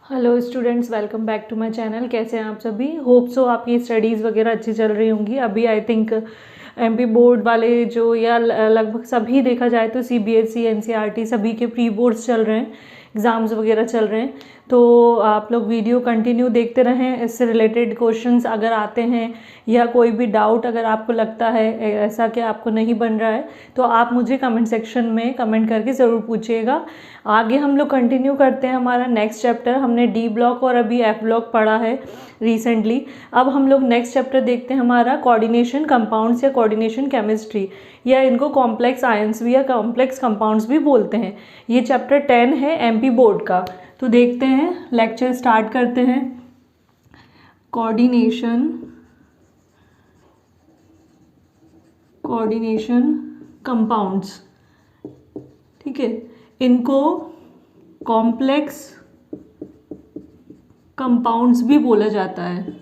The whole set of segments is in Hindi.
Hello students, welcome back to my channel. कैसे हैं आप सभी? होप सो आपकी स्टडीज़ वगैरह अच्छी चल रही होंगी। अभी आई थिंक एमपी बोर्ड वाले जो या लगभग सभी देखा जाए तो सीबीएसई एनसीईआरटी सभी के प्री बोर्ड्स चल रहे हैं, एग्ज़ाम्स वगैरह चल रहे हैं। तो आप लोग वीडियो कंटिन्यू देखते रहें। इससे रिलेटेड क्वेश्चंस अगर आते हैं या कोई भी डाउट अगर आपको लगता है ऐसा कि आपको नहीं बन रहा है तो आप मुझे कमेंट सेक्शन में कमेंट करके ज़रूर पूछिएगा। आगे हम लोग कंटिन्यू करते हैं हमारा नेक्स्ट चैप्टर। हमने डी ब्लॉक और अभी एफ ब्लॉक पढ़ा है रिसेंटली। अब हम लोग नेक्स्ट चैप्टर देखते हैं हमारा कोऑर्डिनेशन कंपाउंड्स या कोऑर्डिनेशन केमिस्ट्री, या इनको कॉम्प्लेक्स आयंस भी या कॉम्प्लेक्स कंपाउंड्स भी बोलते हैं। ये चैप्टर 10 है एमपी बोर्ड का। तो देखते हैं, लेक्चर स्टार्ट करते हैं। कोऑर्डिनेशन कंपाउंड्स, ठीक है, इनको कॉम्प्लेक्स कंपाउंड्स भी बोला जाता है।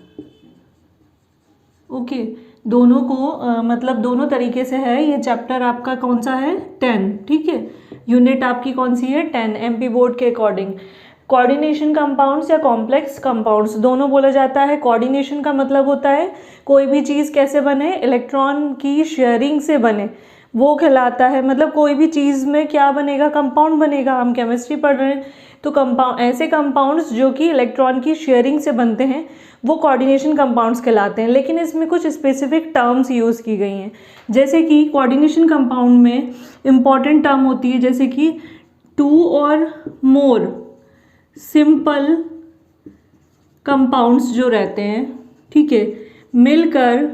ओके, दोनों को मतलब दोनों तरीके से है। ये चैप्टर आपका कौन सा है? 10, ठीक है। यूनिट आपकी कौन सी है? 10, एमपी बोर्ड के अकॉर्डिंग। कोऑर्डिनेशन कंपाउंड्स या कॉम्प्लेक्स कंपाउंड्स दोनों बोला जाता है। कोऑर्डिनेशन का मतलब होता है कोई भी चीज़ कैसे बने, इलेक्ट्रॉन की शेयरिंग से बने, वो कहलाता है। मतलब कोई भी चीज़ में क्या बनेगा? कंपाउंड बनेगा। हम केमिस्ट्री पढ़ रहे हैं तो कंपाउंड, ऐसे कंपाउंड्स जो कि इलेक्ट्रॉन की शेयरिंग से बनते हैं वो कोऑर्डिनेशन कंपाउंड्स कहलाते हैं। लेकिन इसमें कुछ स्पेसिफिक टर्म्स यूज़ की गई हैं, जैसे कि कोऑर्डिनेशन कंपाउंड में इंपॉर्टेंट टर्म होती है जैसे कि 2 और मोर सिंपल कंपाउंड्स जो रहते हैं, ठीक है, मिलकर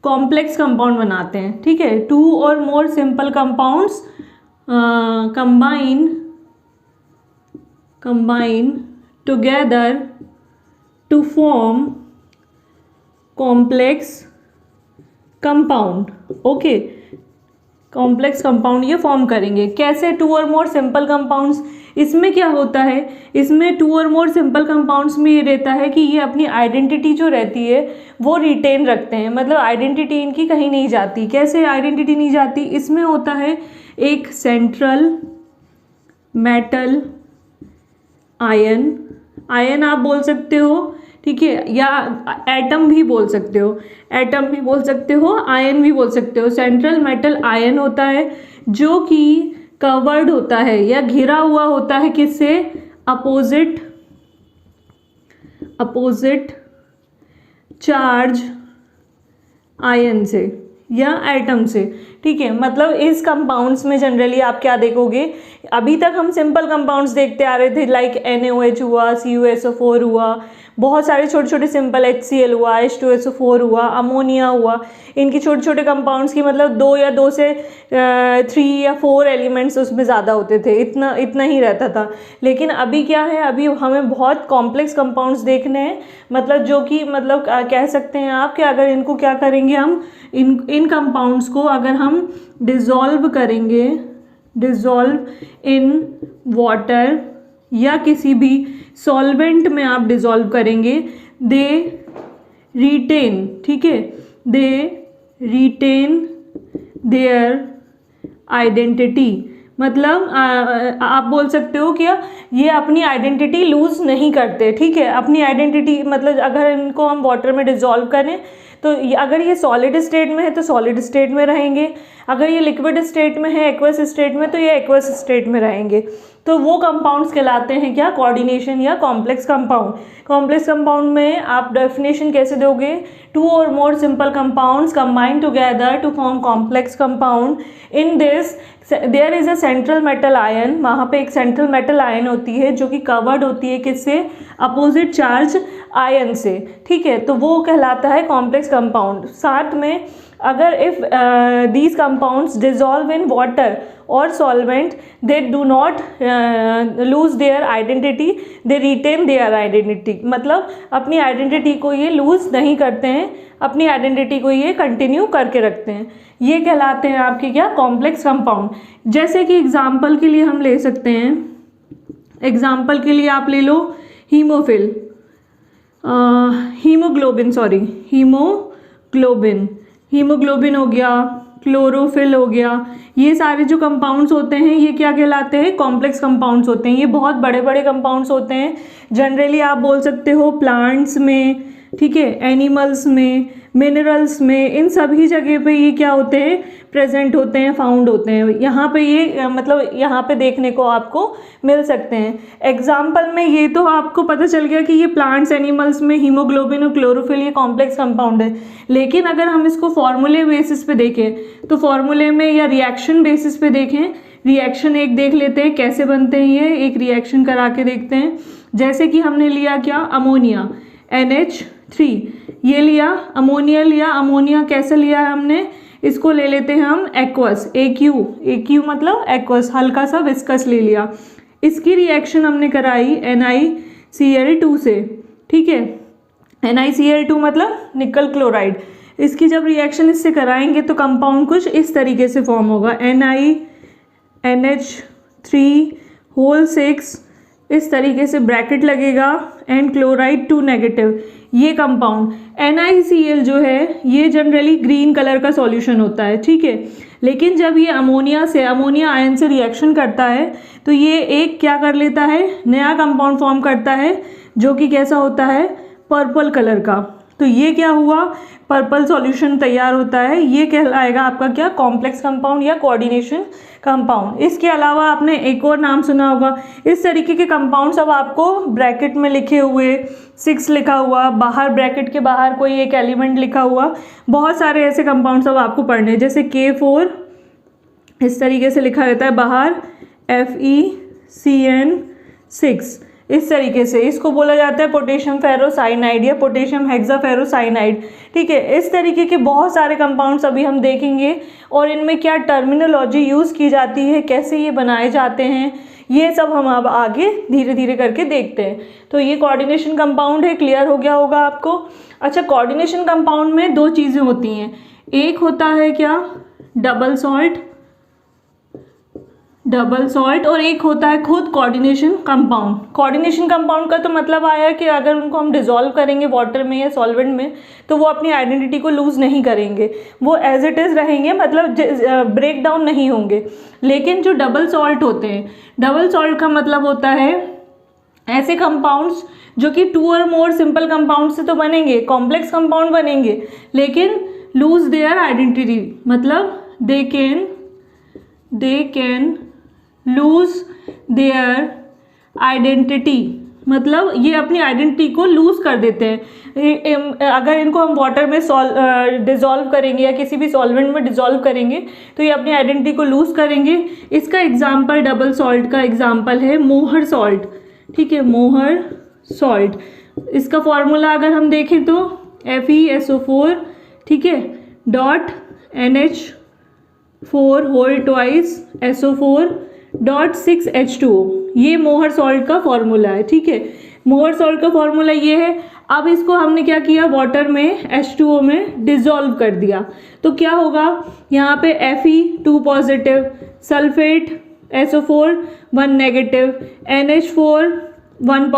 कॉम्प्लेक्स कंपाउंड बनाते हैं, ठीक है। 2 और more simple compounds combine together to form complex compound। Okay, complex compound ये फॉर्म करेंगे। कैसे? 2 और मोर सिंपल कंपाउंड्स। इसमें क्या होता है? इसमें 2 और मोर सिंपल कंपाउंड्स में ये रहता है कि ये अपनी आइडेंटिटी जो रहती है वो रिटेन रखते हैं। मतलब आइडेंटिटी इनकी कहीं नहीं जाती। कैसे आइडेंटिटी नहीं जाती? इसमें होता है एक सेंट्रल मेटल आयन आप बोल सकते हो, ठीक है, या एटम भी बोल सकते हो, एटम भी बोल सकते हो, आयन भी बोल सकते हो। सेंट्रल मेटल आयन होता है जो कि कवर्ड होता है या घिरा हुआ होता है किससे? अपोजिट चार्ज आयन से या एटम से, ठीक है। मतलब इस कंपाउंड्स में जनरली आप क्या देखोगे? अभी तक हम सिंपल कंपाउंड्स देखते आ रहे थे, लाइक NaOH हुआ, CuSO4 हुआ, बहुत सारे छोटे छोटे सिंपल HCl हुआ, H2SO4 हुआ, अमोनिया हुआ। इनकी छोटे छोटे कंपाउंड्स की मतलब 2 या 2 से 3 या 4 एलिमेंट्स उसमें ज़्यादा होते थे, इतना ही रहता था। लेकिन अभी क्या है? अभी हमें बहुत कॉम्प्लेक्स कंपाउंड्स देखने हैं, मतलब जो कि मतलब कह सकते हैं आप कि अगर इनको क्या करेंगे हम, इन कंपाउंड्स को अगर हम डिज़ोल्व करेंगे, डिज़ोल्व इन वाटर या किसी भी सॉल्वेंट में आप डिज़ोल्व करेंगे, दे रिटेन, ठीक है, दे रिटेन देयर आइडेंटिटी। मतलब आप बोल सकते हो कि ये अपनी आइडेंटिटी लूज़ नहीं करते, ठीक है। अपनी आइडेंटिटी मतलब अगर इनको हम वाटर में डिज़ोल्व करें तो अगर ये सॉलिड स्टेट में है तो सॉलिड स्टेट में रहेंगे, अगर ये लिक्विड स्टेट में है, एक्वस स्टेट में, तो ये एक्वस स्टेट में रहेंगे। तो वो कंपाउंड्स कहलाते हैं क्या? कोऑर्डिनेशन या कॉम्प्लेक्स कंपाउंड। कॉम्प्लेक्स कंपाउंड में आप डेफिनेशन कैसे दोगे? 2 और more simple compounds combine together to form complex compound. In this there is a central metal ion. वहाँ पे एक सेंट्रल मेटल आयन होती है जो कि कवर्ड होती है किससे? अपोजिट चार्ज आयन से, ठीक है। तो वो कहलाता है कॉम्प्लेक्स कंपाउंड। साथ में अगर if these compounds dissolve in water or solvent, they do not lose their identity, they retain their identity। मतलब अपनी आइडेंटिटी को ये लूज़ नहीं करते हैं, अपनी आइडेंटिटी को ये कंटिन्यू करके रखते हैं। ये कहलाते हैं आपके क्या? Complex compound. जैसे कि एग्जाम्पल के लिए हम ले सकते हैं, एग्जाम्पल के लिए आप ले लो हीमोग्लोबिन हो गया, क्लोरोफिल हो गया, ये सारे जो कंपाउंड्स होते हैं ये क्या कहलाते हैं, कॉम्प्लेक्स कंपाउंड्स होते हैं। ये बहुत बड़े बड़े कंपाउंड्स होते हैं। जनरली आप बोल सकते हो प्लांट्स में, ठीक है, एनिमल्स में, मिनरल्स में, इन सभी जगह पे ये क्या होते हैं, प्रेजेंट होते हैं, फाउंड होते हैं। यहाँ पे ये मतलब यहाँ पे देखने को आपको मिल सकते हैं। एग्जाम्पल में ये तो आपको पता चल गया कि ये प्लांट्स एनिमल्स में हीमोग्लोबिन और क्लोरोफिल ये कॉम्प्लेक्स कंपाउंड है। लेकिन अगर हम इसको फॉर्मूले बेसिस पे देखें तो फॉर्मूले में या रिएक्शन बेसिस पे देखें, रिएक्शन एक देख लेते हैं कैसे बनते हैं। ये एक रिएक्शन करा के देखते हैं। जैसे कि हमने लिया क्या, अमोनिया NH3, ये लिया अमोनिया, लिया अमोनिया कैसे लिया है हमने, इसको ले लेते हैं हम एक्वस, AQ मतलब एक्वस, हल्का सा विस्कस ले लिया। इसकी रिएक्शन हमने कराई NiCl2 से, ठीक है, NiCl2 मतलब निकल क्लोराइड। इसकी जब रिएक्शन इससे कराएंगे तो कंपाउंड कुछ इस तरीके से फॉर्म होगा, NiNH3 6, इस तरीके से ब्रैकेट लगेगा, एंड क्लोराइड 2 नेगेटिव। ये कंपाउंड NiCl जो है ये जनरली ग्रीन कलर का सॉल्यूशन होता है, ठीक है। लेकिन जब ये अमोनिया आयन से रिएक्शन करता है तो ये एक क्या कर लेता है, नया कंपाउंड फॉर्म करता है जो कि कैसा होता है, पर्पल कलर का। तो ये क्या हुआ, पर्पल सॉल्यूशन तैयार होता है। ये कहलाएगा आपका क्या, कॉम्प्लेक्स कंपाउंड या कोऑर्डिनेशन कंपाउंड। इसके अलावा आपने एक और नाम सुना होगा, इस तरीके के कंपाउंड्स अब आपको ब्रैकेट में लिखे हुए 6 लिखा हुआ, बाहर ब्रैकेट के बाहर कोई एक एलिमेंट लिखा हुआ, बहुत सारे ऐसे कंपाउंड्स अब आपको पढ़ने, जैसे K4 इस तरीके से लिखा रहता है बाहर, FeCN6 इस तरीके से, इसको बोला जाता है पोटेशियम फेरोसाइनाइड या पोटेशियम हेक्साफेरोसाइनाइड, ठीक है। इस तरीके के बहुत सारे कंपाउंड्स अभी हम देखेंगे और इनमें क्या टर्मिनोलॉजी यूज़ की जाती है, कैसे ये बनाए जाते हैं, ये सब हम अब आगे धीरे धीरे करके देखते हैं। तो ये कोऑर्डिनेशन कंपाउंड है, क्लियर हो गया होगा आपको। अच्छा, कोऑर्डिनेशन कंपाउंड में दो चीज़ें होती हैं, एक होता है क्या, डबल सॉल्ट और एक होता है खुद कोऑर्डिनेशन कंपाउंड। कोऑर्डिनेशन कंपाउंड का तो मतलब आया कि अगर उनको हम डिसॉल्व करेंगे वाटर में या सॉल्वेंट में तो वो अपनी आइडेंटिटी को लूज़ नहीं करेंगे, वो एज इट इज़ रहेंगे, मतलब ब्रेक डाउन नहीं होंगे। लेकिन जो डबल सॉल्ट होते हैं, डबल सॉल्ट का मतलब होता है ऐसे कंपाउंड्स जो कि 2 और मोर सिंपल कंपाउंड से तो बनेंगे, कॉम्प्लेक्स कंपाउंड बनेंगे, लेकिन लूज देयर आइडेंटिटी, मतलब they can lose their identity, मतलब ये अपनी आइडेंटिटी को लूज़ कर देते हैं। अगर इनको हम वाटर में डिज़ोल्व करेंगे या किसी भी सॉल्वेंट में डिज़ोल्व करेंगे तो ये अपनी आइडेंटिटी को लूज़ करेंगे। इसका एग्जाम्पल, डबल सॉल्ट का एग्जाम्पल है मोहर सॉल्ट, ठीक है, मोहर सॉल्ट। इसका फॉर्मूला अगर हम देखें तो FeSO4, ठीक है, dot NH4 whole twice SO4.6H2O, ये मोहर सॉल्ट का फॉर्मूला है, ठीक है। मोहर सॉल्ट का फॉर्मूला ये है। अब इसको हमने क्या किया, वाटर में H2O में डिज़ोल्व कर दिया तो क्या होगा, यहाँ पे Fe2 positive, sulphate SO4 1 negative, NH4 1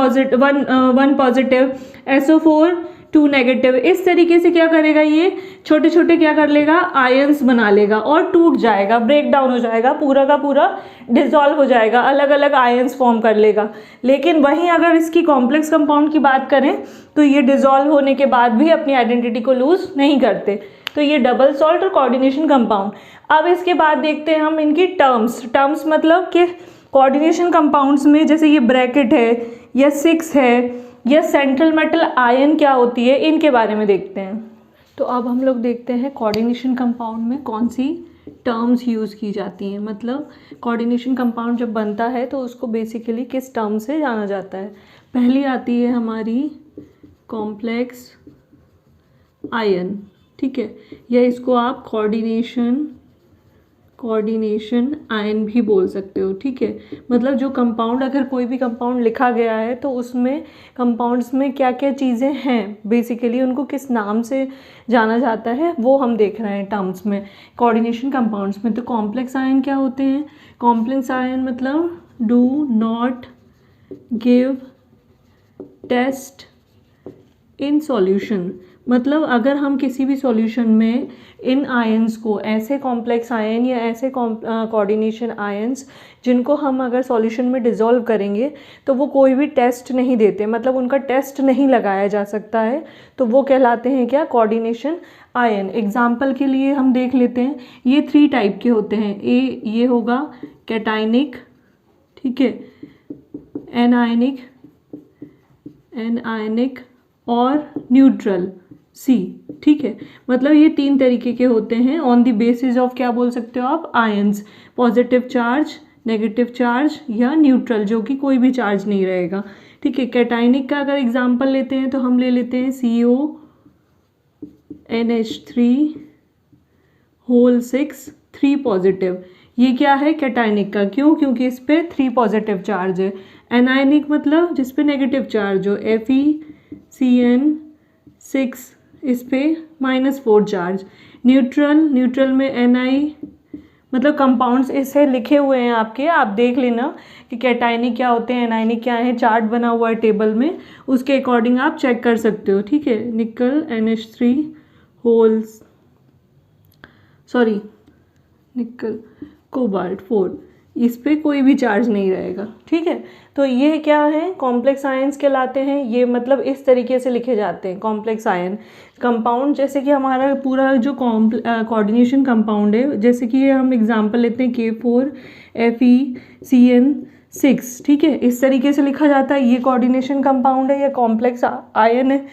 positive, SO4 2 negative. इस तरीके से क्या करेगा, ये छोटे छोटे क्या कर लेगा, आयंस बना लेगा और टूट जाएगा, ब्रेक डाउन हो जाएगा, पूरा का पूरा डिसॉल्व हो जाएगा, अलग अलग आयंस फॉर्म कर लेगा। लेकिन वहीं अगर इसकी कॉम्प्लेक्स कंपाउंड की बात करें तो ये डिसॉल्व होने के बाद भी अपनी आइडेंटिटी को लूज नहीं करते। तो ये डबल सॉल्ट और कोऑर्डिनेशन कंपाउंड। अब इसके बाद देखते हैं हम इनकी टर्म्स मतलब कि कोऑर्डिनेशन कंपाउंड्स में जैसे ये ब्रैकेट है या 6 है या सेंट्रल मेटल आयन क्या होती है, इनके बारे में देखते हैं। तो अब हम लोग देखते हैं कोऑर्डिनेशन कंपाउंड में कौन सी टर्म्स यूज़ की जाती हैं, मतलब कोऑर्डिनेशन कंपाउंड जब बनता है तो उसको बेसिकली किस टर्म से जाना जाता है। पहली आती है हमारी कॉम्प्लेक्स आयन, ठीक है, या इसको आप कोऑर्डिनेशन आयन भी बोल सकते हो, ठीक है। मतलब जो कंपाउंड, अगर कोई भी कंपाउंड लिखा गया है तो उसमें कंपाउंड्स में क्या क्या चीज़ें हैं, बेसिकली उनको किस नाम से जाना जाता है वो हम देख रहे हैं टर्म्स में कोऑर्डिनेशन कंपाउंड्स में। तो कॉम्प्लेक्स आयन क्या होते हैं, कॉम्प्लेक्स आयन मतलब do not give test in solution, मतलब अगर हम किसी भी सॉल्यूशन में इन आयंस को, ऐसे कॉम्प्लेक्स आयन या ऐसे कोऑर्डिनेशन आयंस जिनको हम अगर सॉल्यूशन में डिज़ोल्व करेंगे तो वो कोई भी टेस्ट नहीं देते, मतलब उनका टेस्ट नहीं लगाया जा सकता है, तो वो कहलाते हैं क्या, कोऑर्डिनेशन आयन। एग्जाम्पल के लिए हम देख लेते हैं, ये 3 टाइप के होते हैं। ये होगा कैटाइनिक, ठीक है, एनायनिक और न्यूट्रल सी, ठीक है। मतलब ये 3 तरीके के होते हैं ऑन द बेसिस ऑफ क्या बोल सकते हो आप, ions, positive charge, negative charge या न्यूट्रल जो कि कोई भी चार्ज नहीं रहेगा, ठीक है। कैटाइनिक का अगर एग्जांपल लेते हैं तो हम ले लेते हैं CONH3 3 पॉजिटिव। ये क्या है, कैटाइनिक का, क्यों, क्योंकि इस पे 3 पॉजिटिव चार्ज है। एनायनिक मतलब जिस पे नेगेटिव चार्ज हो, FeCN6, इस पे -4 चार्ज। न्यूट्रल में Ni, मतलब कंपाउंड्स इससे लिखे हुए हैं आपके, आप देख लेना कि कैटाइनिक क्या होते हैं, एनायनिक क्या है, चार्ट बना हुआ है टेबल में, उसके अकॉर्डिंग आप चेक कर सकते हो, ठीक है। निकल निकल कोबाल्ट 4, इस पे कोई भी चार्ज नहीं रहेगा, ठीक है। तो ये क्या है, कॉम्प्लेक्स आयंस कहलाते हैं। ये मतलब इस तरीके से लिखे जाते हैं कॉम्प्लेक्स आयन कंपाउंड। जैसे कि हमारा पूरा जो कोऑर्डिनेशन कंपाउंड है, जैसे कि ये हम एग्जांपल लेते हैं K4FeCN6, ठीक है, इस तरीके से लिखा जाता है। ये कोऑर्डिनेशन कंपाउंड है, ये कॉम्प्लेक्स आयन है,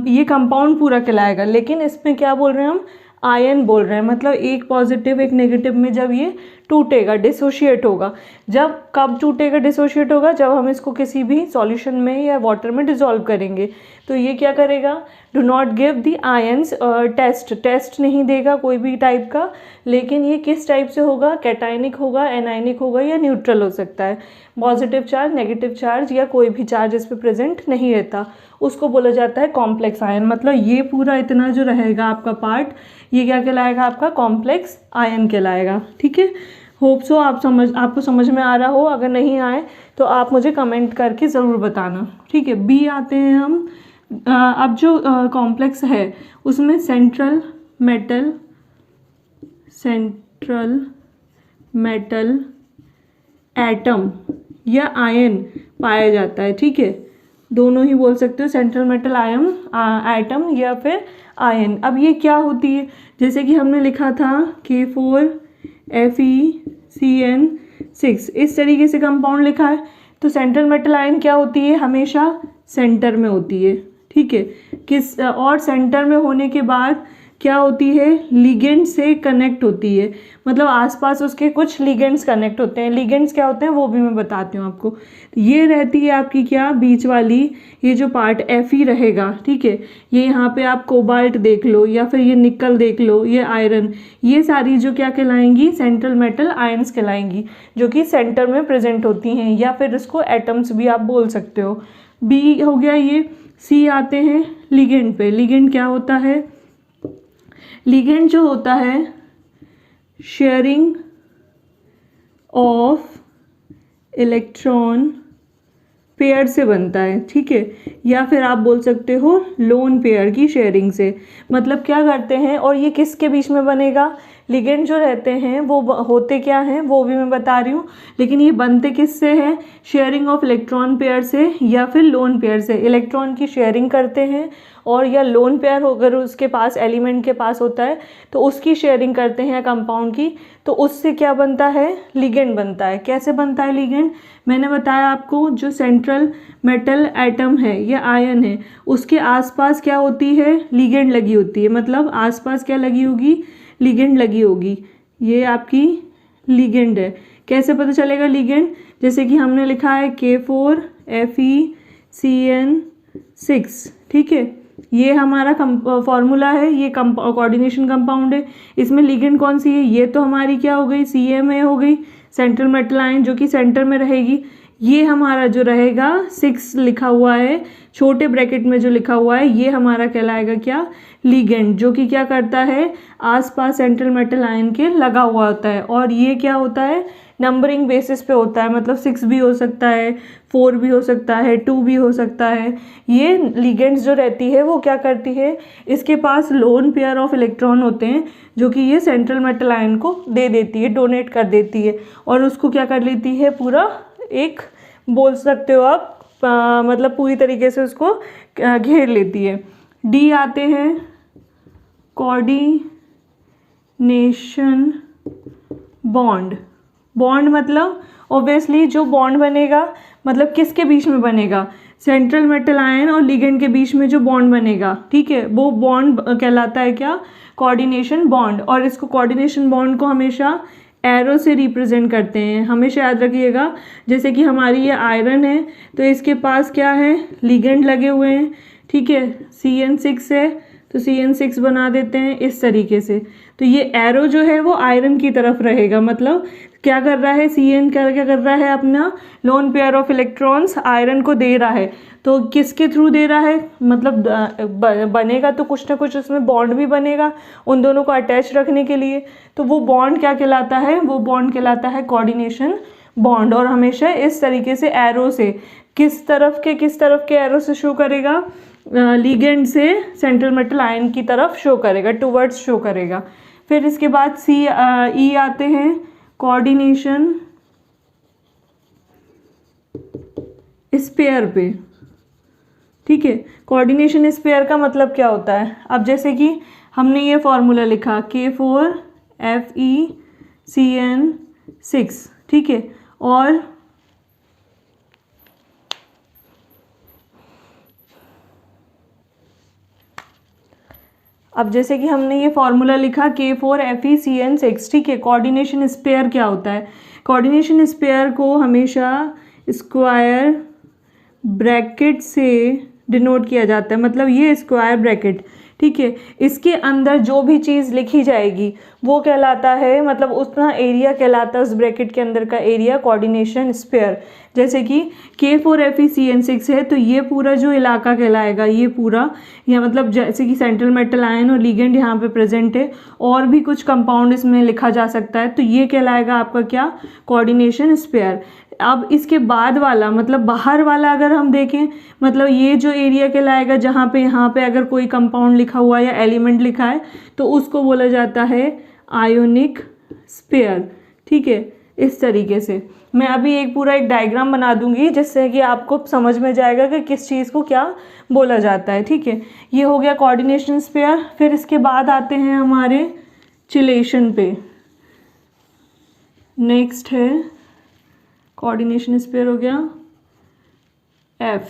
ये कंपाउंड पूरा कहलाएगा। लेकिन इसमें क्या बोल रहे हैं हम, आयन बोल रहे हैं, मतलब एक पॉजिटिव एक नेगेटिव में जब ये टूटेगा, डिसोशिएट होगा, जब कब टूटेगा, डिसोशिएट होगा, जब हम इसको किसी भी सॉल्यूशन में या वाटर में डिसॉल्व करेंगे, तो ये क्या करेगा, do not give the ions test नहीं देगा कोई भी टाइप का। लेकिन ये किस टाइप से होगा, कैटाइनिक होगा, एनायनिक होगा या न्यूट्रल हो सकता है। पॉजिटिव चार्ज, नेगेटिव चार्ज या कोई भी चार्ज इस पर प्रेजेंट नहीं रहता, उसको बोला जाता है कॉम्प्लेक्स आयन। मतलब ये पूरा इतना जो रहेगा आपका पार्ट, ये क्या कहलाएगा, आपका कॉम्प्लेक्स आयन कहलाएगा, ठीक है। होप सो आपको समझ में आ रहा हो। अगर नहीं आए तो आप मुझे कमेंट करके ज़रूर बताना, ठीक है। बी आते हैं हम। अब जो कॉम्प्लेक्स है उसमें सेंट्रल मेटल एटम या आयन पाया जाता है, ठीक है। दोनों ही बोल सकते हो, सेंट्रल मेटल एटम या फिर आयन। अब ये क्या होती है, जैसे कि हमने लिखा था K4FeCN6, इस तरीके से कंपाउंड लिखा है। तो सेंट्रल मेटल आयन क्या होती है, हमेशा सेंटर में होती है, ठीक है। और सेंटर में होने के बाद क्या होती है, लिगेंड से कनेक्ट होती है, मतलब आसपास उसके कुछ लिगेंड्स कनेक्ट होते हैं। लिगेंड्स क्या होते हैं वो भी मैं बताती हूँ आपको। ये रहती है आपकी क्या, बीच वाली ये जो पार्ट Fe रहेगा, ठीक है। ये यहाँ पे आप कोबाल्ट देख लो या फिर ये निकल देख लो, ये आयरन, ये सारी जो क्या कहलाएंगी, सेंट्रल मेटल आयंस कहलाएंगी, जो कि सेंटर में प्रेजेंट होती हैं, या फिर इसको एटम्स भी आप बोल सकते हो। बी हो गया ये। सी आते हैं लिगेंड पे। लिगेंड क्या होता है, लिगेंड जो होता है शेयरिंग ऑफ इलेक्ट्रॉन पेयर से बनता है, ठीक है, या फिर आप बोल सकते हो लोन पेयर की शेयरिंग से। मतलब क्या करते हैं, और ये किसके बीच में बनेगा, लिगेंड जो रहते हैं वो होते क्या हैं वो भी मैं बता रही हूँ, लेकिन ये बनते किससे हैं, शेयरिंग ऑफ इलेक्ट्रॉन पेयर से या फिर लोन पेयर से। इलेक्ट्रॉन की शेयरिंग करते हैं, और या लोन पेयर अगर उसके पास एलिमेंट के पास होता है तो उसकी शेयरिंग करते हैं कंपाउंड की, तो उससे क्या बनता है, लिगेंड बनता है। कैसे बनता है लिगेंड, मैंने बताया आपको, जो सेंट्रल मेटल एटम है या आयन है उसके आसपास क्या होती है, लिगेंड लगी होती है। मतलब आसपास क्या लगी होगी, लिगेंड लगी होगी। ये आपकी लिगेंड है। कैसे पता चलेगा लिगेंड, जैसे कि हमने लिखा है K4FeCN6, ठीक है, ये हमारा फॉर्मूला है, ये कोऑर्डिनेशन कंपाउंड है। इसमें लिगेंड कौन सी है, ये तो हमारी क्या हो गई, CMA हो गई, सेंट्रल मेटल आयन, जो कि सेंटर में रहेगी। ये हमारा जो रहेगा 6 लिखा हुआ है छोटे ब्रैकेट में जो लिखा हुआ है, ये हमारा कहलाएगा क्या, लिगेंड, जो कि क्या करता है, आसपास सेंट्रल मेटल आयन के लगा हुआ होता है। और ये क्या होता है, नंबरिंग बेसिस पे होता है, मतलब 6 भी हो सकता है, 4 भी हो सकता है, 2 भी हो सकता है। ये लिगेंड्स जो रहती है वो क्या करती है, इसके पास लोन पेयर ऑफ इलेक्ट्रॉन होते हैं जो कि ये सेंट्रल मेटल आयन को दे देती है, डोनेट कर देती है, और उसको क्या कर लेती है, पूरा एक बोल सकते हो आप मतलब पूरी तरीके से उसको घेर लेती है। डी आते हैं कोऑर्डिनेशन बॉन्ड। बॉन्ड मतलब ऑब्वियसली जो बॉन्ड बनेगा, मतलब किसके बीच में बनेगा, सेंट्रल मेटल आयन और लिगेंड के बीच में जो बॉन्ड बनेगा, ठीक है, वो बॉन्ड कहलाता है क्या, कोऑर्डिनेशन बॉन्ड। और इसको कोऑर्डिनेशन बॉन्ड को हमेशा एरो से रिप्रेजेंट करते हैं, हमेशा याद रखिएगा। जैसे कि हमारी ये आयरन है तो इसके पास क्या है, लिगेंड लगे हुए हैं, ठीक है, CN6 है तो CN6 बना देते हैं इस तरीके से। तो ये एरो जो है वो आयरन की तरफ रहेगा, मतलब क्या कर रहा है, CN क्या कर रहा है, अपना lone pair of electrons iron को दे रहा है। तो किसके थ्रू दे रहा है, मतलब बनेगा तो कुछ ना कुछ उसमें बॉन्ड भी बनेगा उन दोनों को अटैच रखने के लिए। तो वो बॉन्ड क्या कहलाता है, वो बॉन्ड कहलाता है कोऑर्डिनेशन बॉन्ड। और हमेशा इस तरीके से एरो से, किस तरफ के एरो से शो करेगा, लिगेंड से सेंट्रल मेटल आयन की तरफ शो करेगा, टुवर्ड्स शो करेगा। फिर इसके बाद ई आते हैं कोऑर्डिनेशन स्पेयर पे, ठीक है। कोऑर्डिनेशन स्पेयर का मतलब क्या होता है, अब जैसे कि हमने ये फॉर्मूला लिखा K4FeCN6, ठीक है, और अब जैसे कि हमने ये फॉर्मूला लिखा K4FeCN6, ठीक है। कोऑर्डिनेशन स्पेयर क्या होता है, कोऑर्डिनेशन स्पेयर को हमेशा स्क्वायर ब्रैकेट से डिनोट किया जाता है, मतलब ये स्क्वायर ब्रैकेट, ठीक है, इसके अंदर जो भी चीज़ लिखी जाएगी वो कहलाता है, मतलब उतना एरिया कहलाता है उस ब्रैकेट के अंदर का एरिया, कोऑर्डिनेशन स्पेयर। जैसे कि K4FeCN6 है तो ये पूरा जो इलाका कहलाएगा, ये पूरा, या मतलब जैसे कि सेंट्रल मेटल आयन और लिगेंड यहाँ पे प्रेजेंट है, और भी कुछ कंपाउंड इसमें लिखा जा सकता है, तो ये कहलाएगा आपका क्या, कोऑर्डिनेशन स्पेयर। अब इसके बाद वाला, मतलब बाहर वाला अगर हम देखें, मतलब ये जो एरिया कहलाएगा जहाँ पे यहाँ पे अगर कोई कंपाउंड लिखा हुआ है या एलिमेंट लिखा है तो उसको बोला जाता है आयोनिक स्पेयर, ठीक है। इस तरीके से मैं अभी एक डायग्राम बना दूंगी जिससे कि आपको समझ में जाएगा कि किस चीज़ को क्या बोला जाता है, ठीक है। ये हो गया कोऑर्डिनेशन स्पेयर। फिर इसके बाद आते हैं हमारे चिलेशन पे। नेक्स्ट है कोऑर्डिनेशन स्पेयर हो गया F,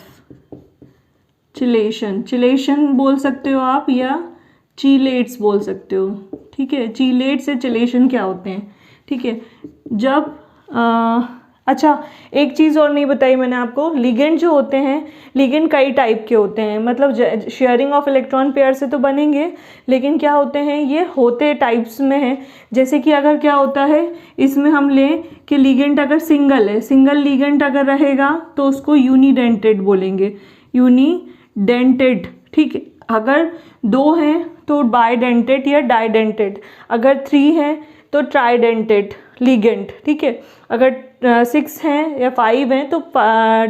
चिलेशन। चिलेशन बोल सकते हो आप या चीलेट्स बोल सकते हो, ठीक है। चीलेट्स से चिलेशन क्या होते हैं, ठीक है। जब अच्छा एक चीज़ और नहीं बताई मैंने आपको, लिगेंड जो होते हैं, लिगेंड कई टाइप के होते हैं, मतलब शेयरिंग ऑफ इलेक्ट्रॉन पेयर से तो बनेंगे, लेकिन क्या होते हैं, ये होते टाइप्स में हैं। जैसे कि अगर क्या होता है, इसमें हम लें कि लिगेंड अगर सिंगल है, सिंगल लिगेंड अगर रहेगा तो उसको यूनिडेंटेड बोलेंगे, यूनिडेंटेड, ठीक है। अगर 2 हैं तो बाइडेंटेड या डाइडेंटेड, अगर 3 हैं तो ट्राइडेंटेड लिगेंड, ठीक है। अगर 6 हैं या 5 हैं तो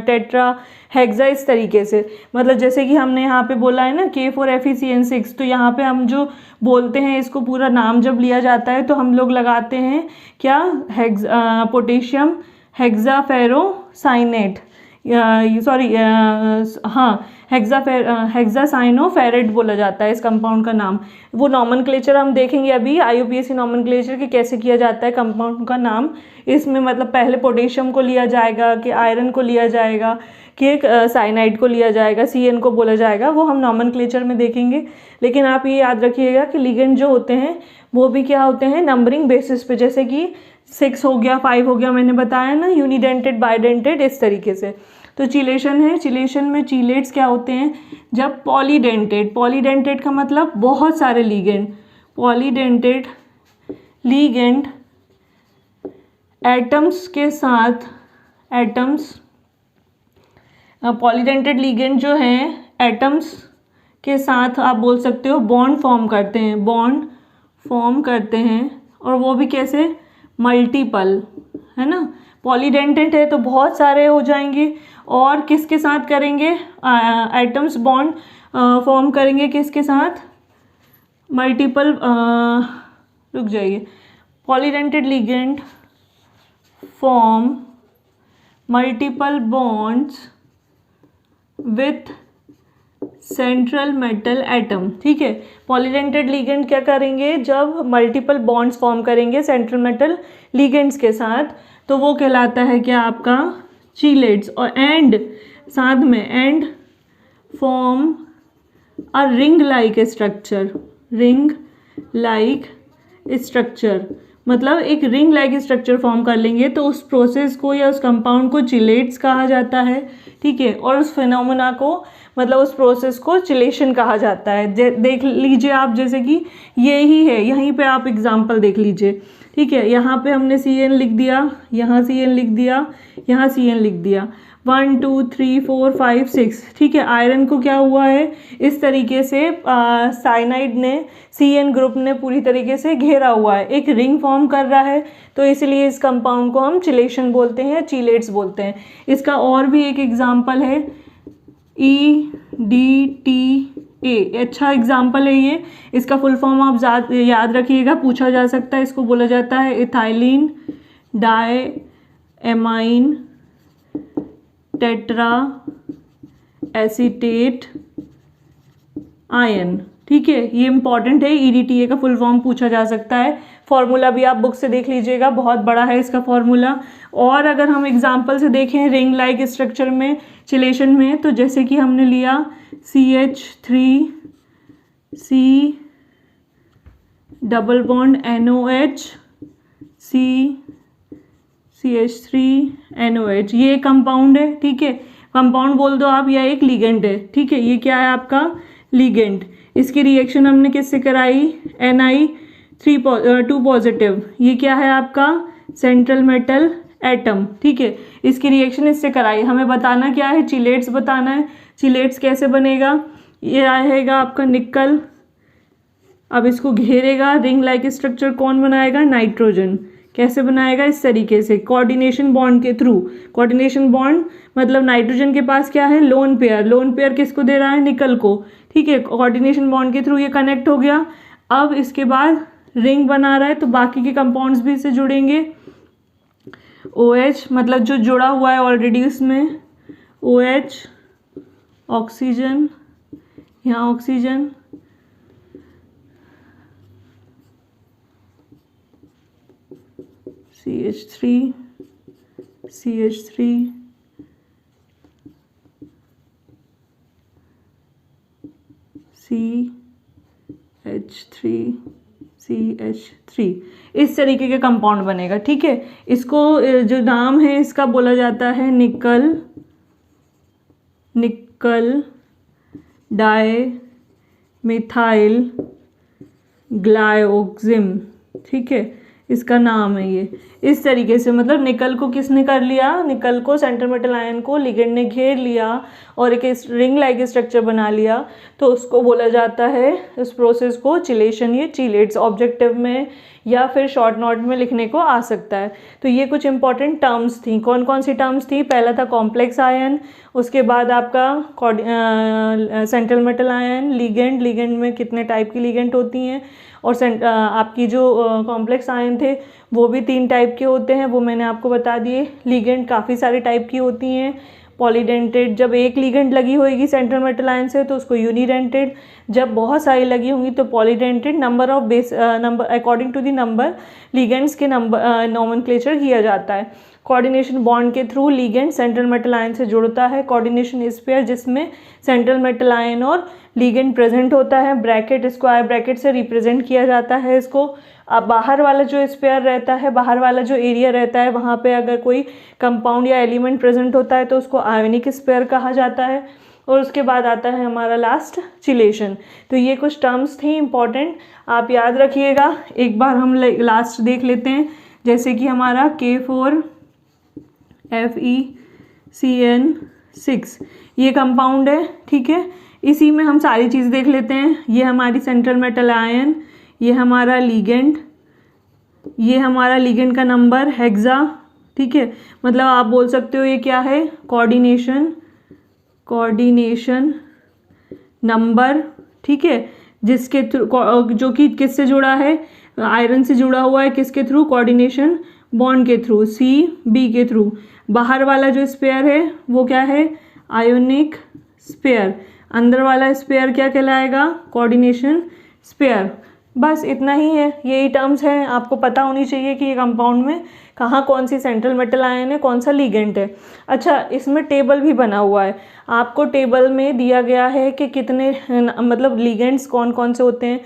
टेट्रा हेक्सा, इस तरीके से। मतलब जैसे कि हमने यहाँ पे बोला है ना K4FeCN6, तो यहाँ पे हम जो बोलते हैं इसको पूरा नाम जब लिया जाता है तो हम लोग लगाते हैं क्या, पोटेशियम हेक्साफेरोसाइनेट, सॉरी हाँ, हेक्सासाइनोफेरेट बोला जाता है इस कंपाउंड का नाम। वो नॉमेनक्लेचर हम देखेंगे अभी, IUPAC नॉमेनक्लेचर कि कैसे किया जाता है कंपाउंड का नाम। इसमें मतलब पहले पोटेशियम को लिया जाएगा कि आयरन को लिया जाएगा कि साइनाइड को लिया जाएगा, CN को बोला जाएगा, वो हम नॉमेनक्लेचर में देखेंगे। लेकिन आप ये याद रखिएगा कि लिगेंड जो होते हैं वो भी क्या होते हैं, नंबरिंग बेसिस पे, जैसे कि 6 हो गया, 5 हो गया, मैंने बताया ना, यूनिडेंटेड, बाइडेंटेड, इस तरीके से। तो चिलेशन है, चिलेशन में चीलेट्स क्या होते हैं, जब पॉलीडेंटेड, पॉलीडेंटेड का मतलब बहुत सारे लिगेंड, पॉलीडेंटेड लिगेंड एटम्स के साथ, एटम्स, पॉलीडेंटेड लिगेंड जो हैं एटम्स के साथ आप बोल सकते हो बॉन्ड फॉर्म करते हैं, बॉन्ड फॉर्म करते हैं, और वो भी कैसे, मल्टीपल, है ना, पॉलीडेंटेट है तो बहुत सारे हो जाएंगे। और किसके साथ करेंगे, एटम्स बॉन्ड फॉर्म करेंगे किसके साथ, मल्टीपल, रुक जाइए, polydentate ligand form multiple bonds with central metal atom. ठीक है, पॉलीडेंटेड लिगेंड क्या करेंगे, जब मल्टीपल बॉन्ड्स फॉर्म करेंगे सेंट्रल मेटल लिगेंड्स के साथ, तो वो कहलाता है क्या आपका चीलेट्स। और एंड साथ में and form a ring like structure, ring like structure, मतलब एक रिंग लाइक स्ट्रक्चर फॉर्म कर लेंगे तो उस प्रोसेस को या उस कंपाउंड को चिलेट्स कहा जाता है। ठीक है, और उस फिनोमेना को, मतलब उस प्रोसेस को चिलेशन कहा जाता है। देख लीजिए आप, जैसे कि ये ही है, यहीं पे आप एग्जांपल देख लीजिए। ठीक है, यहाँ पे हमने Cn लिख दिया, यहाँ Cn लिख दिया, यहाँ Cn लिख दिया, 1 2 3 4 5 6। ठीक है, आयरन को क्या हुआ है, इस तरीके से साइनाइड ने, Cn ग्रुप ने पूरी तरीके से घेरा हुआ है, एक रिंग फॉर्म कर रहा है, तो इसलिए इस कंपाउंड को हम चिलेशन बोलते हैं, चीलेट्स बोलते हैं। इसका और भी एक एग्जाम्पल है EDTA, अच्छा एग्जाम्पल है ये। इसका फुल फॉर्म आप याद रखिएगा, पूछा जा सकता है। इसको बोला जाता है ethylene diamine tetra acetate ion. ठीक है, ये इंपॉर्टेंट है, EDTA का फुल फॉर्म पूछा जा सकता है। फॉर्मूला भी आप बुक से देख लीजिएगा, बहुत बड़ा है इसका फॉर्मूला। और अगर हम एग्जांपल से देखें रिंग लाइक स्ट्रक्चर में, चिलेशन में, तो जैसे कि हमने लिया CH3C double bond NOH CH3NOH, ये कंपाउंड है। ठीक है, कंपाउंड बोल दो आप, या एक लिगेंड है। ठीक है, ये क्या है आपका लिगेंड। इसकी रिएक्शन हमने किससे कराई, Ni2 पॉजिटिव, ये क्या है आपका सेंट्रल मेटल एटम। ठीक है, इसकी रिएक्शन इससे कराई। हमें बताना क्या है, चिलेट्स बताना है। चिलेट्स कैसे बनेगा, ये आएगा आपका निकल, अब इसको घेरेगा रिंग लाइक स्ट्रक्चर कौन बनाएगा, नाइट्रोजन। कैसे बनाएगा, इस तरीके से, कोऑर्डिनेशन बॉन्ड के थ्रू। कोऑर्डिनेशन बॉन्ड मतलब नाइट्रोजन के पास क्या है, लोन पेयर, लोन पेयर किसको दे रहा है, निकल को। ठीक है, कोऑर्डिनेशन बॉन्ड के थ्रू ये कनेक्ट हो गया। अब इसके बाद रिंग बना रहा है, तो बाकी के कंपाउंड्स भी इससे जुड़ेंगे। OH मतलब जो जुड़ा हुआ है ऑलरेडी उसमें, OH ऑक्सीजन, यहाँ oxygen, CH3 CH3 CH3 CH3, इस तरीके के कंपाउंड बनेगा। ठीक है, इसको जो नाम है इसका बोला जाता है निकल डाई मिथाइल ग्लाइओक्सिम। ठीक है, इसका नाम है ये। इस तरीके से, मतलब निकल को किसने कर लिया, निकल को, सेंट्रल मेटल आयन को लिगेंड ने घेर लिया और एक रिंग लाइक स्ट्रक्चर बना लिया, तो उसको बोला जाता है, इस प्रोसेस को चिलेशन। ये चिलेट्स ऑब्जेक्टिव में या फिर शॉर्ट नोट में लिखने को आ सकता है। तो ये कुछ इंपॉर्टेंट टर्म्स थी। कौन कौन सी टर्म्स थी, पहला था कॉम्प्लेक्स आयन, उसके बाद आपका central metal ion, ligand, ligand में कितने टाइप की लिगेंड होती हैं, और आपकी जो कॉम्प्लेक्स आयन थे वो भी 3 टाइप के होते हैं, वो मैंने आपको बता दिए। लिगेंड काफ़ी सारे टाइप की होती हैं। पॉलीडेंटेड, जब एक लिगेंड लगी होगी सेंट्रल मेटल आयन से तो उसको यूनिडेंटेड, जब बहुत सारी लगी होंगी तो polydentate. Number of number according to the number ligands के नंबर नोमेनक्लेचर किया जाता है। कोऑर्डिनेशन बॉन्ड के through ligand central metal ion से जुड़ता है। कोऑर्डिनेशन स्पेयर, जिसमें सेंट्रल मेटल आयन और लिगेंड प्रेजेंट होता है। ब्रैकेट, स्क्वायर ब्रैकेट से रिप्रेजेंट किया जाता है इसको। अब बाहर वाला जो स्पेयर रहता है, बाहर वाला जो एरिया रहता है, वहाँ पे अगर कोई कंपाउंड या एलिमेंट प्रेजेंट होता है तो उसको आयोनिक स्पेयर कहा जाता है। और उसके बाद आता है हमारा लास्ट चिलेशन। तो ये कुछ टर्म्स थी इंपॉर्टेंट, आप याद रखिएगा। एक बार हम लास्ट देख लेते हैं, जैसे कि हमारा K4FeCN6 ये कंपाउंड है। ठीक है, इसी में हम सारी चीज़ देख लेते हैं। ये हमारी सेंट्रल मेटल आयन, ये हमारा लिगेंड, ये हमारा लिगेंड का नंबर हेक्सा ठीक है, मतलब आप बोल सकते हो ये क्या है, कोऑर्डिनेशन नंबर, ठीक है, जिसके थ्रू, जो कि किससे जुड़ा है, आयरन से जुड़ा हुआ है, किसके थ्रू, कोऑर्डिनेशन बॉन्ड के थ्रू, CB के थ्रू। बाहर वाला जो स्पेयर है वो क्या है, आयोनिक स्पेयर। अंदर वाला स्पेयर क्या कहलाएगा, कोऑर्डिनेशन स्पेयर। बस इतना ही है, यही टर्म्स हैं, आपको पता होनी चाहिए कि ये कंपाउंड में कहाँ कौन सी सेंट्रल मेटल आयन है, कौन सा लिगेंड है। अच्छा, इसमें टेबल भी बना हुआ है, आपको टेबल में दिया गया है कि कितने मतलब लिगेंड्स कौन कौन से होते हैं,